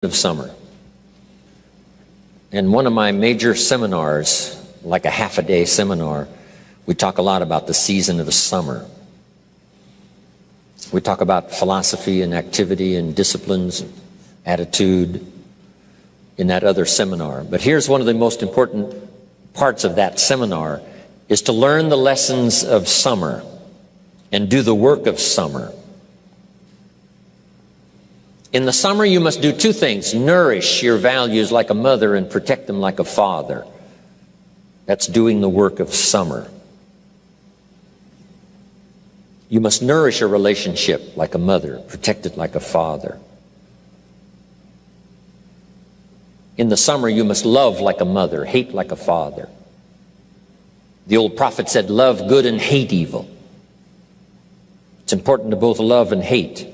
of summer. In one of my major seminars, like a half-a-day seminar, we talk a lot about the season of the summer. We talk about philosophy and activity and disciplines, attitude in that other seminar. But here's one of the most important parts of that seminar is to learn the lessons of summer and do the work of summer. In the summer, you must do two things: nourish your values like a mother and protect them like a father. That's doing the work of summer. You must nourish a relationship like a mother, protect it like a father. In the summer, you must love like a mother, hate like a father. The old prophet said, love good and hate evil. It's important to both love and hate.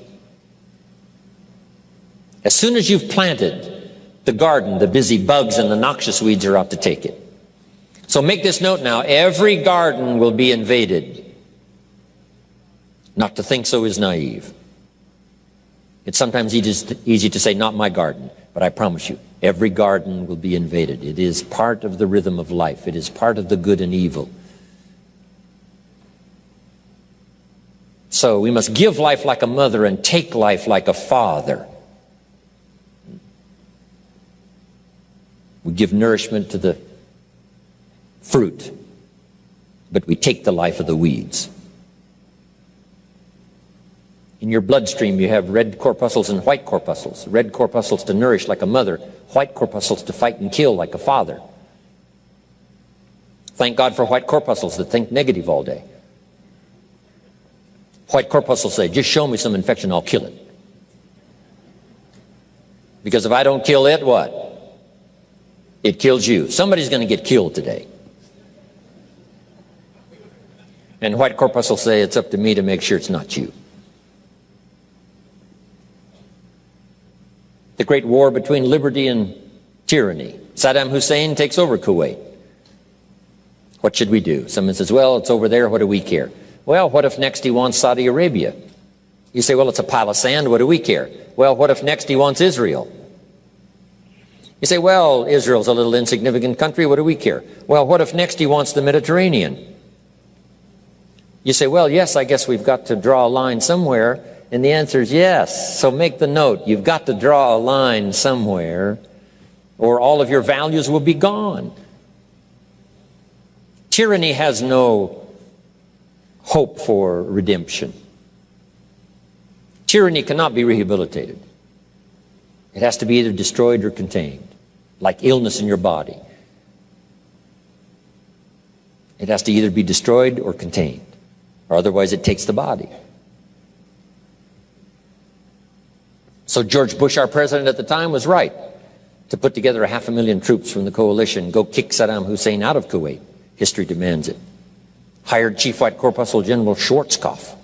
As soon as you've planted the garden, the busy bugs and the noxious weeds are out to take it. So make this note now: every garden will be invaded. Not to think so is naive. It's sometimes easy to say, not my garden, but I promise you, every garden will be invaded. It is part of the rhythm of life. It is part of the good and evil. So we must give life like a mother and take life like a father. We give nourishment to the fruit, but we take the life of the weeds. In your bloodstream, you have red corpuscles and white corpuscles. Red corpuscles to nourish like a mother, white corpuscles to fight and kill like a father. Thank God for white corpuscles that think negative all day. White corpuscles say, just show me some infection, I'll kill it. Because if I don't kill it, what? It kills you. Somebody's going to get killed today. And white corpuscles say, it's up to me to make sure it's not you. The great war between liberty and tyranny. Saddam Hussein takes over Kuwait. What should we do? Someone says, well, it's over there, what do we care? Well, what if next he wants Saudi Arabia? You say, well, it's a pile of sand, what do we care? Well, what if next he wants Israel? You say, well, Israel's a little insignificant country, what do we care? Well, what if next he wants the Mediterranean? You say, well, yes, I guess we've got to draw a line somewhere. And the answer is yes. So make the note, you've got to draw a line somewhere, or all of your values will be gone. Tyranny has no hope for redemption. Tyranny cannot be rehabilitated. It has to be either destroyed or contained, like illness in your body. It has to either be destroyed or contained, or otherwise it takes the body. So George Bush, our president at the time, was right to put together 500,000 troops from the coalition, go kick Saddam Hussein out of Kuwait. History demands it. Hired Chief White Corpuscle General Schwarzkopf.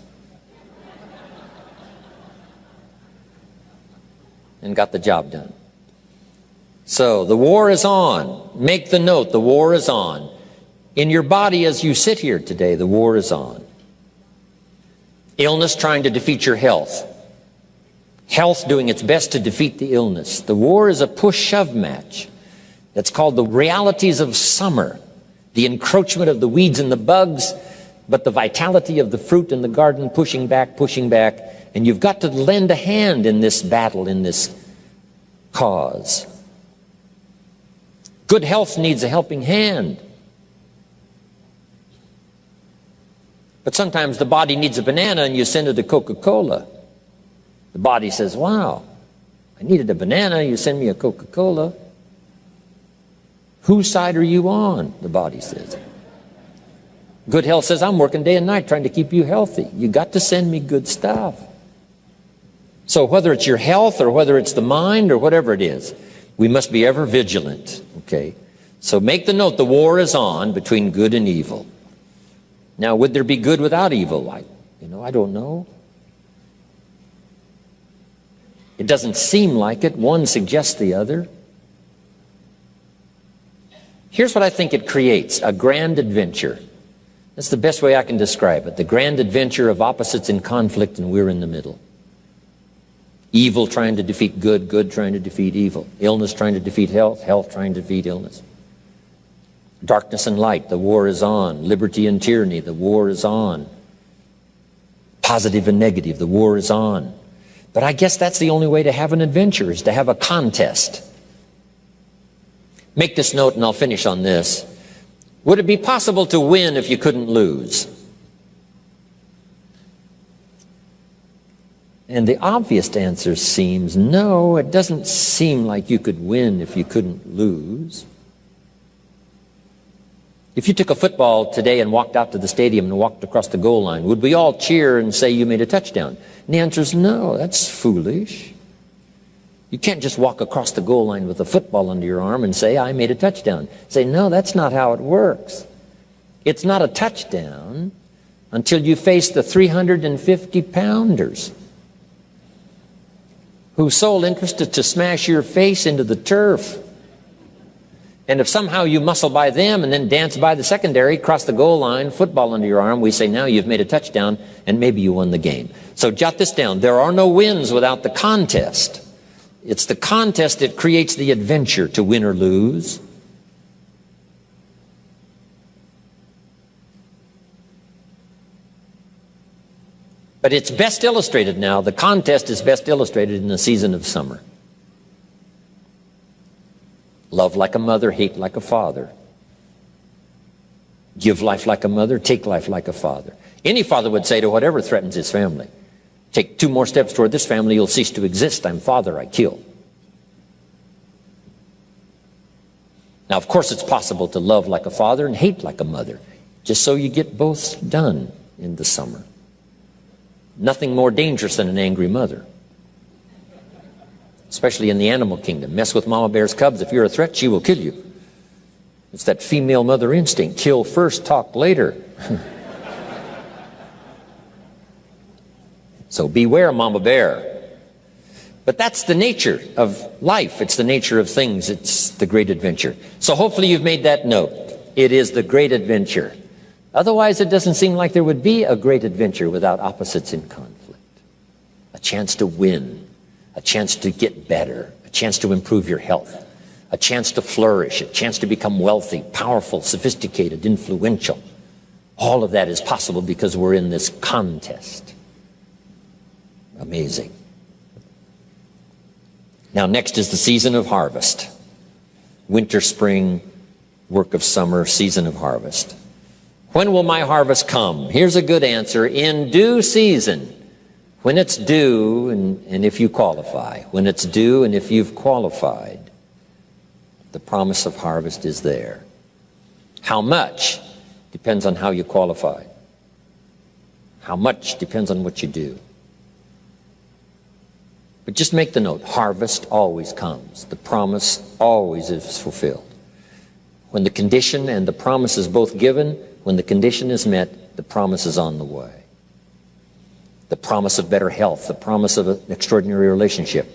And got the job done. So the war is on. Make the note, the war is on. In your body as you sit here today, the war is on. Illness trying to defeat your health. Health doing its best to defeat the illness. The war is a push-shove match. That's called the realities of summer. The encroachment of the weeds and the bugs, but the vitality of the fruit in the garden pushing back, and you've got to lend a hand in this battle, in this cause. Good health needs a helping hand. But sometimes the body needs a banana and you send it to Coca-Cola. The body says, wow, I needed a banana, you send me a Coca-Cola. Whose side are you on? The body says. Good health says, I'm working day and night trying to keep you healthy. You got to send me good stuff. So whether it's your health or whether it's the mind or whatever it is, we must be ever vigilant, okay? So make the note, the war is on between good and evil. Now, would there be good without evil? I don't know. It doesn't seem like it. One suggests the other. Here's what I think it creates: a grand adventure. That's the best way I can describe it. The grand adventure of opposites in conflict, and we're in the middle. Evil trying to defeat good, good trying to defeat evil. Illness trying to defeat health, health trying to defeat illness. Darkness and light, the war is on. Liberty and tyranny, the war is on. Positive and negative, the war is on. But I guess that's the only way to have an adventure, is to have a contest. Make this note and I'll finish on this. Would it be possible to win if you couldn't lose? And the obvious answer seems no, it doesn't seem like you could win if you couldn't lose. If you took a football today and walked out to the stadium and walked across the goal line, would we all cheer and say you made a touchdown? And the answer is no, that's foolish. You can't just walk across the goal line with a football under your arm and say, I made a touchdown. Say, no, that's not how it works. It's not a touchdown until you face the 350-pounders whose sole interest is to smash your face into the turf. And if somehow you muscle by them and then dance by the secondary, cross the goal line, football under your arm, we say now you've made a touchdown and maybe you won the game. So jot this down. There are no wins without the contest. It's the contest that creates the adventure to win or lose. But it's best illustrated now, the contest is best illustrated in the season of summer. Love like a mother, hate like a father. Give life like a mother, take life like a father. Any father would say to whatever threatens his family, take 2 more steps toward this family, you'll cease to exist. I'm father, I kill. Now, of course, it's possible to love like a father and hate like a mother, just so you get both done in the summer. Nothing more dangerous than an angry mother, especially in the animal kingdom. Mess with mama bear's cubs. If you're a threat, she will kill you. It's that female mother instinct. Kill first, talk later. So beware, mama bear. But that's the nature of life. It's the nature of things. It's the great adventure. So hopefully you've made that note. It is the great adventure. Otherwise, it doesn't seem like there would be a great adventure without opposites in conflict. A chance to win, a chance to get better, a chance to improve your health, a chance to flourish, a chance to become wealthy, powerful, sophisticated, influential. All of that is possible because we're in this contest. Amazing. Now, next is the season of harvest. Winter, spring, work of summer, season of harvest. When will my harvest come? Here's a good answer. In due season. When it's due and if you qualify. When it's due and if you've qualified. The promise of harvest is there. How much depends on how you qualify. How much depends on what you do. But just make the note, harvest always comes. The promise always is fulfilled. When the condition and the promise is both given, when the condition is met, the promise is on the way. The promise of better health, the promise of an extraordinary relationship,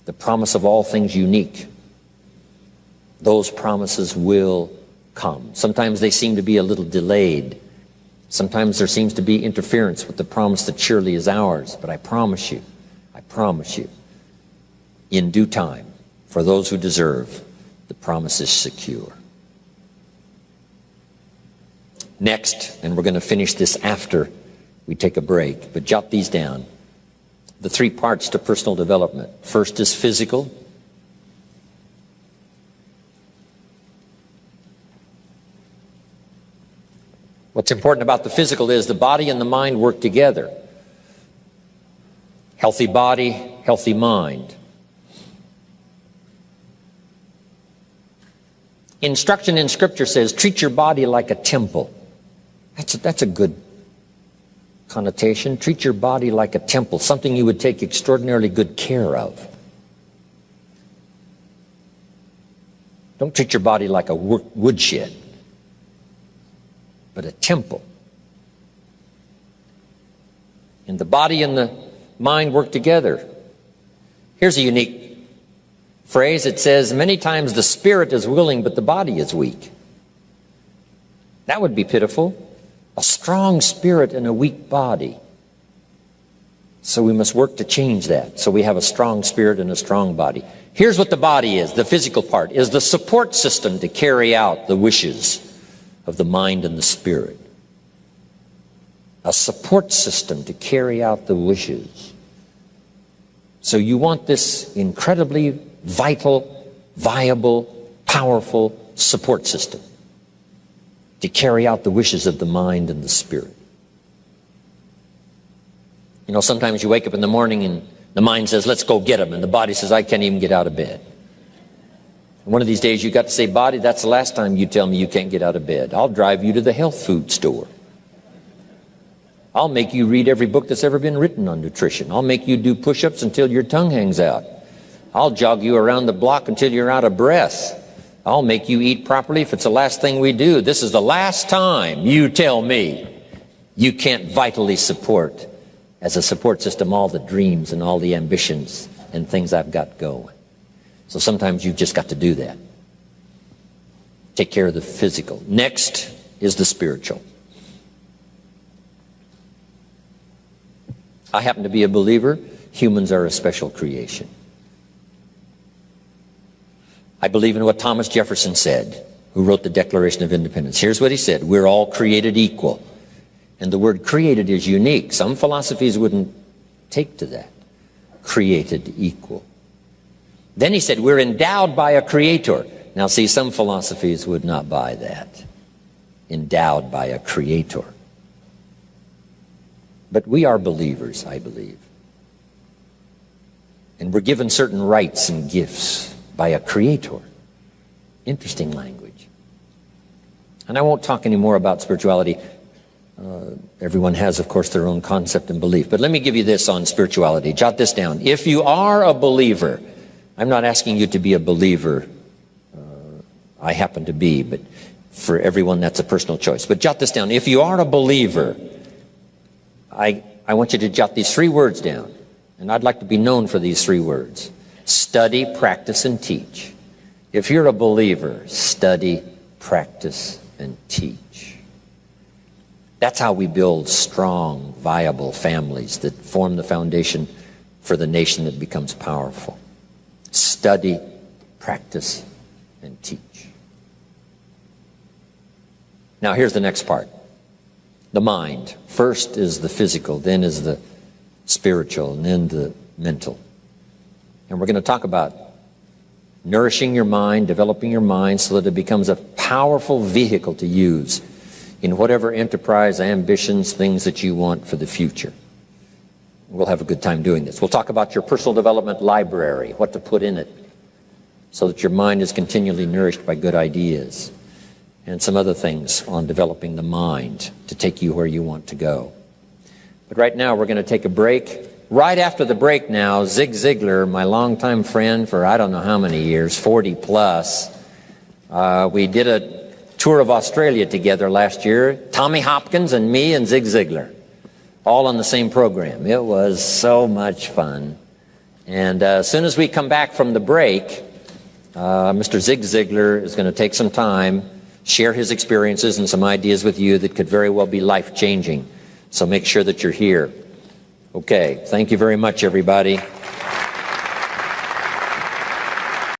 the promise of all things unique. Those promises will come. Sometimes they seem to be a little delayed. Sometimes there seems to be interference with the promise that surely is ours. But I promise you, in due time, for those who deserve, the promise is secure. Next, and we're going to finish this after we take a break, but jot these down. The 3 parts to personal development. First is physical. What's important about the physical is the body and the mind work together. Healthy body, healthy mind. Instruction in Scripture says, treat your body like a temple. That's a good connotation. Treat your body like a temple, something you would take extraordinarily good care of. Don't treat your body like a woodshed, but a temple. And the body and the mind work together. Here's a unique phrase. It says, many times the spirit is willing, but the body is weak. That would be pitiful. A strong spirit and a weak body. So we must work to change that, so we have a strong spirit and a strong body. Here's what the body is, the physical part, is the support system to carry out the wishes of the mind and the spirit. A support system to carry out the wishes. So you want this incredibly vital, viable, powerful support system to carry out the wishes of the mind and the spirit. You know, sometimes you wake up in the morning and the mind says, let's go get them, and the body says, I can't even get out of bed. And one of these days you got to say, body, that's the last time you tell me you can't get out of bed. I'll drive you to the health food store. I'll make you read every book that's ever been written on nutrition. I'll make you do push-ups until your tongue hangs out. I'll jog you around the block until you're out of breath. I'll make you eat properly if it's the last thing we do. This is the last time you tell me you can't vitally support, as a support system, all the dreams and all the ambitions and things I've got going. So sometimes you've just got to do that. Take care of the physical. Next is the spiritual. I happen to be a believer. Humans are a special creation. I believe in what Thomas Jefferson said, who wrote the Declaration of Independence. Here's what he said: we're all created equal. And the word created is unique. Some philosophies wouldn't take to that. Created equal. Then he said we're endowed by a creator. Now see, some philosophies would not buy that. Endowed by a creator. But we are believers, I believe. And we're given certain rights and gifts by a creator. Interesting language. And I won't talk any more about spirituality. Everyone has, of course, their own concept and belief. But let me give you this on spirituality. Jot this down. If you are a believer, I'm not asking you to be a believer. I happen to be, but for everyone that's a personal choice. But jot this down. If you are a believer, I want you to jot these 3 words down. And I'd like to be known for these 3 words. Study, practice, and teach. If you're a believer, study, practice, and teach. That's how we build strong, viable families that form the foundation for the nation that becomes powerful. Study, practice, and teach. Now here's the next part. The mind. First is the physical, then is the spiritual, and then the mental. And we're going to talk about nourishing your mind, developing your mind so that it becomes a powerful vehicle to use in whatever enterprise, ambitions, things that you want for the future. We'll have a good time doing this. We'll talk about your personal development library, what to put in it so that your mind is continually nourished by good ideas, and some other things on developing the mind to take you where you want to go. But right now we're going to take a break. Right after the break now, Zig Ziglar, my longtime friend for I don't know how many years, 40 plus, we did a tour of Australia together last year, Tommy Hopkins and me and Zig Ziglar, all on the same program. It was so much fun. And as soon as we come back from the break, Mr. Zig Ziglar is going to take some time, share his experiences and some ideas with you that could very well be life-changing. So make sure that you're here. Okay, thank you very much, everybody.